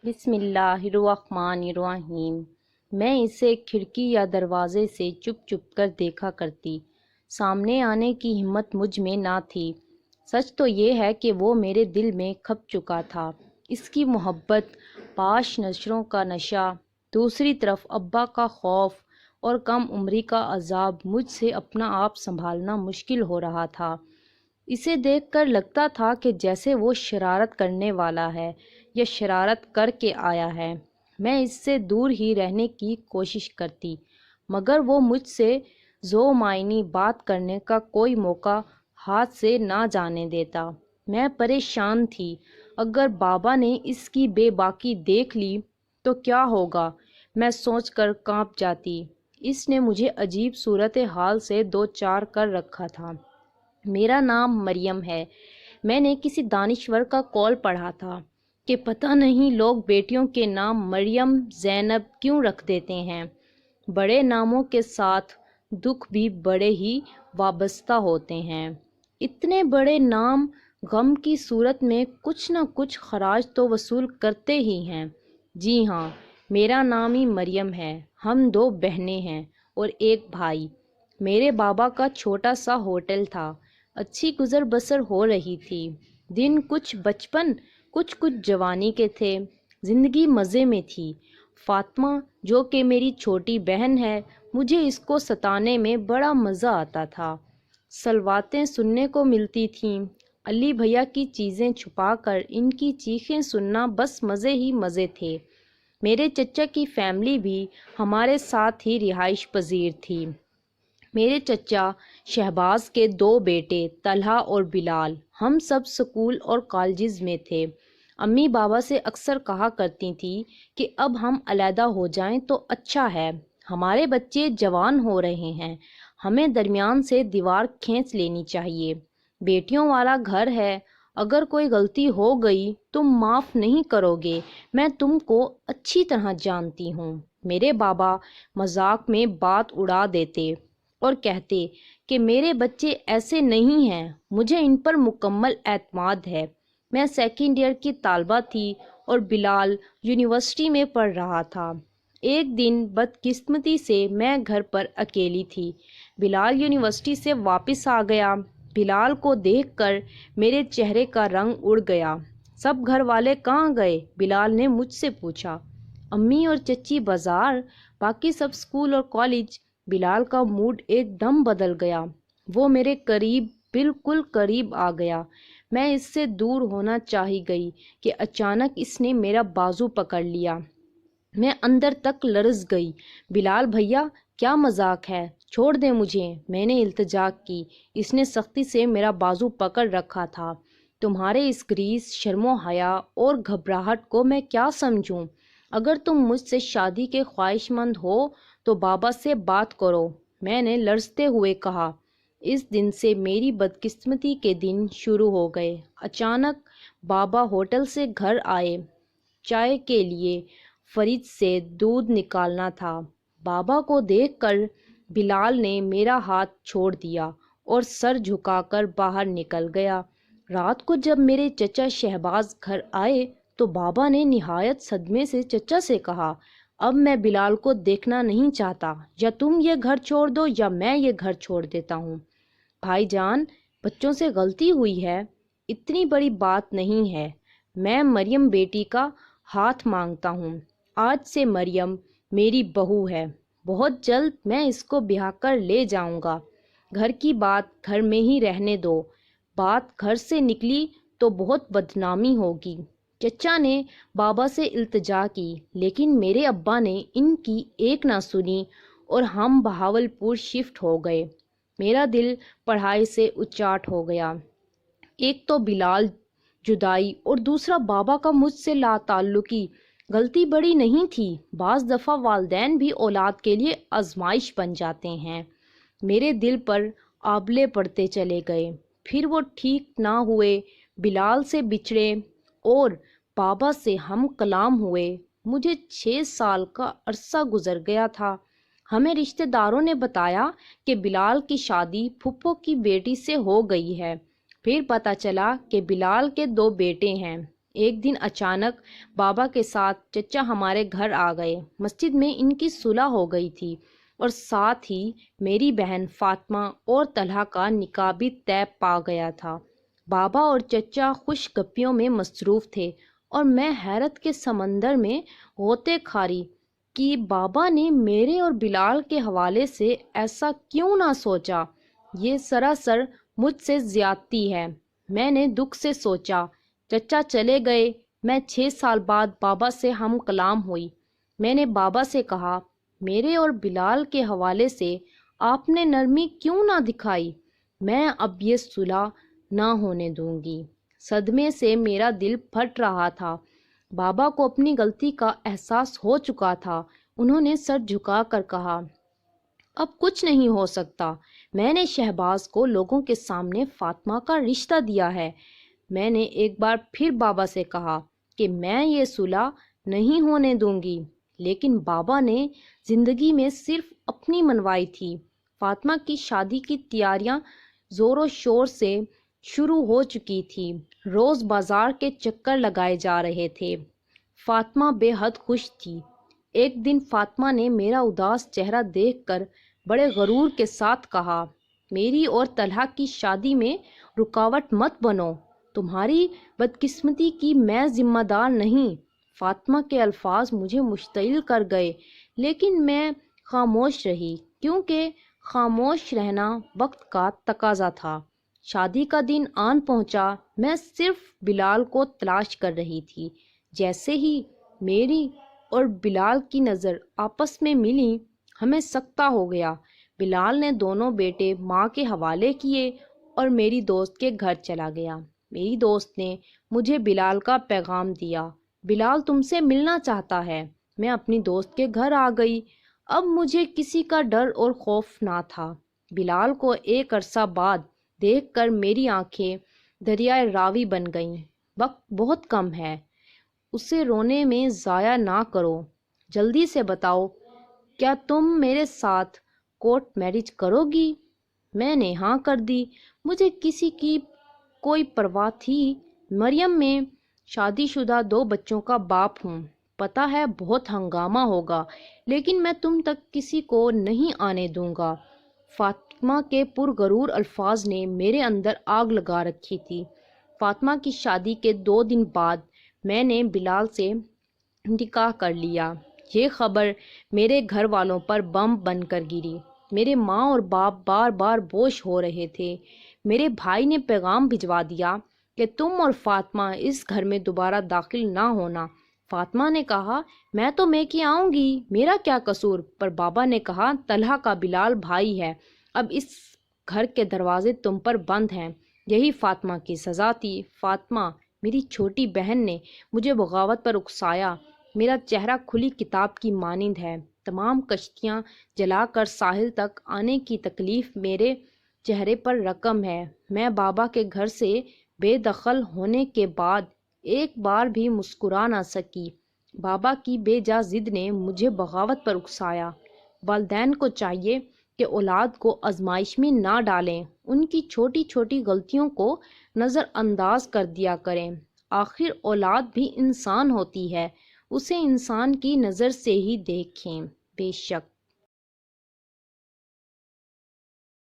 بسم اللہ الرحمن الرحیم۔ میں اسے کھڑکی یا دروازے سے چپ چپ کر دیکھا کرتی۔ سامنے آنے کی ہمت مجھ میں نہ تھی۔ سچ تو یہ ہے کہ وہ میرے دل میں کھپ چکا تھا۔ اس کی محبت، پاش نشروں کا نشہ، دوسری طرف ابا کا خوف اور کم عمری کا عذاب، مجھ سے اپنا آپ سنبھالنا مشکل ہو رہا تھا۔ اسے دیکھ کر لگتا تھا کہ جیسے وہ شرارت کرنے والا ہے یا شرارت کر کے آیا ہے۔ میں اس سے دور ہی رہنے کی کوشش کرتی، مگر وہ مجھ سے ذو معنی بات کرنے کا کوئی موقع ہاتھ سے نہ جانے دیتا۔ میں پریشان تھی، اگر بابا نے اس کی بے باکی دیکھ لی تو کیا ہوگا، میں سوچ کر کانپ جاتی۔ اس نے مجھے عجیب صورتحال سے دو چار کر رکھا تھا۔ میرا نام مریم ہے۔ میں نے کسی دانشور کا قول پڑھا تھا کہ پتہ نہیں لوگ بیٹیوں کے نام مریم، زینب کیوں رکھ دیتے ہیں۔ بڑے ناموں کے ساتھ دکھ بھی بڑے ہی وابستہ ہوتے ہیں۔ اتنے بڑے نام غم کی صورت میں کچھ نہ کچھ خراج تو وصول کرتے ہی ہیں۔ جی ہاں، میرا نام ہی مریم ہے۔ ہم دو بہنیں ہیں اور ایک بھائی۔ میرے بابا کا چھوٹا سا ہوٹل تھا۔ اچھی گزر بسر ہو رہی تھی۔ دن کچھ بچپن کچھ جوانی کے تھے۔ زندگی مزے میں تھی۔ فاطمہ، جو کہ میری چھوٹی بہن ہے، مجھے اس کو ستانے میں بڑا مزہ آتا تھا۔ سلواتیں سننے کو ملتی تھیں۔ علی بھیا کی چیزیں چھپا کر ان کی چیخیں سننا بس مزے ہی مزے تھے۔ میرے چچا کی فیملی بھی ہمارے ساتھ ہی رہائش پذیر تھی۔ میرے چچا شہباز کے دو بیٹے طلحہ اور بلال، ہم سب سکول اور کالجز میں تھے۔ امی بابا سے اکثر کہا کرتی تھی کہ اب ہم علیحدہ ہو جائیں تو اچھا ہے، ہمارے بچے جوان ہو رہے ہیں، ہمیں درمیان سے دیوار کھینچ لینی چاہیے۔ بیٹیوں والا گھر ہے، اگر کوئی غلطی ہو گئی تم معاف نہیں کرو گے، میں تم کو اچھی طرح جانتی ہوں۔ میرے بابا مذاق میں بات اڑا دیتے اور کہتے کہ میرے بچے ایسے نہیں ہیں، مجھے ان پر مکمل اعتماد ہے۔ میں سیکنڈ ایئر کی طالبہ تھی اور بلال یونیورسٹی میں پڑھ رہا تھا۔ ایک دن بدقسمتی سے میں گھر پر اکیلی تھی۔ بلال یونیورسٹی سے واپس آ گیا۔ بلال کو دیکھ کر میرے چہرے کا رنگ اڑ گیا۔ سب گھر والے کہاں گئے؟ بلال نے مجھ سے پوچھا۔ امی اور چچی بازار، باقی سب اسکول اور کالج۔ بلال کا موڈ ایک دم بدل گیا۔ وہ میرے قریب، بالکل قریب آ گیا۔ میں اس سے دور ہونا چاہی گئی کہ اچانک اس نے میرا بازو پکڑ لیا۔ میں اندر تک لرز گئی۔ بلال بھیا، کیا مذاق ہے؟ چھوڑ دیں مجھے، میں نے التجا کی۔ اس نے سختی سے میرا بازو پکڑ رکھا تھا۔ تمہارے اس گریز، شرم و حیا اور گھبراہٹ کو میں کیا سمجھوں؟ اگر تم مجھ سے شادی کے خواہش مند ہو تو بابا سے بات کرو، میں نے لرزتے ہوئے کہا۔ اس دن سے میری بدقسمتی کے دن شروع ہو گئے۔ اچانک بابا ہوٹل سے گھر آئے۔ چائے کے لیے فریج سے دودھ نکالنا تھا۔ بابا کو دیکھ کر بلال نے میرا ہاتھ چھوڑ دیا اور سر جھکا کر باہر نکل گیا۔ رات کو جب میرے چچا شہباز گھر آئے تو بابا نے نہایت صدمے سے چچا سے کہا، اب میں بلال کو دیکھنا نہیں چاہتا، یا تم یہ گھر چھوڑ دو یا میں یہ گھر چھوڑ دیتا ہوں۔ بھائی جان، بچوں سے غلطی ہوئی ہے، اتنی بڑی بات نہیں ہے۔ میں مریم بیٹی کا ہاتھ مانگتا ہوں۔ آج سے مریم میری بہو ہے۔ بہت جلد میں اس کو بیاہ کر لے جاؤں گا۔ گھر کی بات گھر میں ہی رہنے دو۔ بات گھر سے نکلی تو بہت بدنامی ہوگی۔ چچا نے بابا سے التجا کی، لیکن میرے ابا نے ان کی ایک نہ سنی اور ہم بہاولپور شفٹ ہو گئے۔ میرا دل پڑھائی سے اچاٹ ہو گیا۔ ایک تو بلال، جدائی، اور دوسرا بابا کا مجھ سے لا تعلقی۔ غلطی بڑی نہیں تھی، بعض دفعہ والدین بھی اولاد کے لیے آزمائش بن جاتے ہیں۔ میرے دل پر آبلے پڑتے چلے گئے۔ پھر وہ ٹھیک نہ ہوئے، بلال سے بچھڑے اور بابا سے ہم کلام ہوئے۔ مجھے 6 سال کا عرصہ گزر گیا تھا۔ ہمیں رشتہ داروں نے بتایا کہ بلال کی شادی پھپھو کی بیٹی سے ہو گئی ہے۔ پھر پتہ چلا کہ بلال کے 2 بیٹے ہیں، ایک دن اچانک بابا کے ساتھ چچا ہمارے گھر آ گئے۔ مسجد میں ان کی صلح ہو گئی تھی اور ساتھ ہی میری بہن فاطمہ اور طلحہ کا نکاح بھی طے پا گیا تھا۔ بابا اور چچا خوش گپیوں میں مصروف تھے اور میں حیرت کے سمندر میں غوطے کھاری کہ بابا نے میرے اور بلال کے حوالے سے ایسا کیوں نہ سوچا۔ یہ سراسر مجھ سے زیادتی ہے، میں نے دکھ سے سوچا۔ چچا چلے گئے، میں 6 سال بعد بابا سے ہم کلام ہوئی۔ میں نے بابا سے کہا، میرے اور بلال کے حوالے سے آپ نے نرمی کیوں نہ دکھائی؟ میں اب یہ صلح نہ ہونے دوں گی۔ صدمے سے میرا دل پھٹ رہا تھا۔ بابا کو اپنی غلطی کا احساس ہو چکا تھا۔ انہوں نے سر جھکا کر کہا، اب کچھ نہیں ہو سکتا۔ میں نے شہباز کو لوگوں کے سامنے فاطمہ کا رشتہ دیا ہے۔ میں نے ایک بار پھر بابا سے کہا کہ میں یہ صلح نہیں ہونے دوں گی، لیکن بابا نے زندگی میں صرف اپنی منوائی تھی۔ فاطمہ کی شادی کی تیاریاں زور و شور سے شروع ہو چکی تھی۔ روز بازار کے چکر لگائے جا رہے تھے۔ فاطمہ بے حد خوش تھی۔ ایک دن فاطمہ نے میرا اداس چہرہ دیکھ کر بڑے غرور کے ساتھ کہا، میری اور طلحہ کی شادی میں رکاوٹ مت بنو، تمہاری بدقسمتی کی میں ذمہ دار نہیں۔ فاطمہ کے الفاظ مجھے مشتعل کر گئے، لیکن میں خاموش رہی، کیونکہ خاموش رہنا وقت کا تقاضا تھا۔ شادی کا دن آن پہنچا۔ میں صرف بلال کو تلاش کر رہی تھی۔ جیسے ہی میری اور بلال کی نظر آپس میں ملی، ہمیں سکتہ ہو گیا۔ بلال نے دونوں بیٹے ماں کے حوالے کیے اور میری دوست کے گھر چلا گیا۔ میری دوست نے مجھے بلال کا پیغام دیا، بلال تم سے ملنا چاہتا ہے۔ میں اپنی دوست کے گھر آ گئی۔ اب مجھے کسی کا ڈر اور خوف نہ تھا۔ بلال کو ایک عرصہ بعد دیکھ کر میری آنکھیں دریائے راوی بن گئیں۔ وقت بہت کم ہے، اسے رونے میں ضائع نہ کرو۔ جلدی سے بتاؤ، کیا تم میرے ساتھ کورٹ میرج کرو گی؟ میں نے ہاں کر دی۔ مجھے کسی کی کوئی پرواہ تھی؟ مریم میں شادی شدہ 2 بچوں کا باپ ہوں۔ پتہ ہے بہت ہنگامہ ہوگا، لیکن میں تم تک کسی کو نہیں آنے دوں گا۔ فاطمہ کے پرغرور الفاظ نے میرے اندر آگ لگا رکھی تھی۔ فاطمہ کی شادی کے 2 دن بعد میں نے بلال سے نکاح کر لیا۔ یہ خبر میرے گھر والوں پر بم بن کر گری۔ میرے ماں اور باپ بار بار بوش ہو رہے تھے۔ میرے بھائی نے پیغام بھجوا دیا کہ تم اور فاطمہ اس گھر میں دوبارہ داخل نہ ہونا۔ فاطمہ نے کہا، میں تو میکے آؤں گی، میرا کیا قصور؟ پر بابا نے کہا، طلحہ کا بلال بھائی ہے، اب اس گھر کے دروازے تم پر بند ہیں۔ یہی فاطمہ کی سزا تھی۔ فاطمہ، میری چھوٹی بہن، نے مجھے بغاوت پر اکسایا۔ میرا چہرہ کھلی کتاب کی مانند ہے۔ تمام کشتیاں جلا کر ساحل تک آنے کی تکلیف میرے چہرے پر رقم ہے۔ میں بابا کے گھر سے بے دخل ہونے کے بعد ایک بار بھی مسکرا نہ سکی۔ بابا کی بے جا ضد نے مجھے بغاوت پر اکسایا۔ والدین کو چاہیے کہ اولاد کو آزمائش میں نہ ڈالیں، ان کی چھوٹی چھوٹی غلطیوں کو نظر انداز کر دیا کریں۔ آخر اولاد بھی انسان ہوتی ہے، اسے انسان کی نظر سے ہی دیکھیں۔ بے شک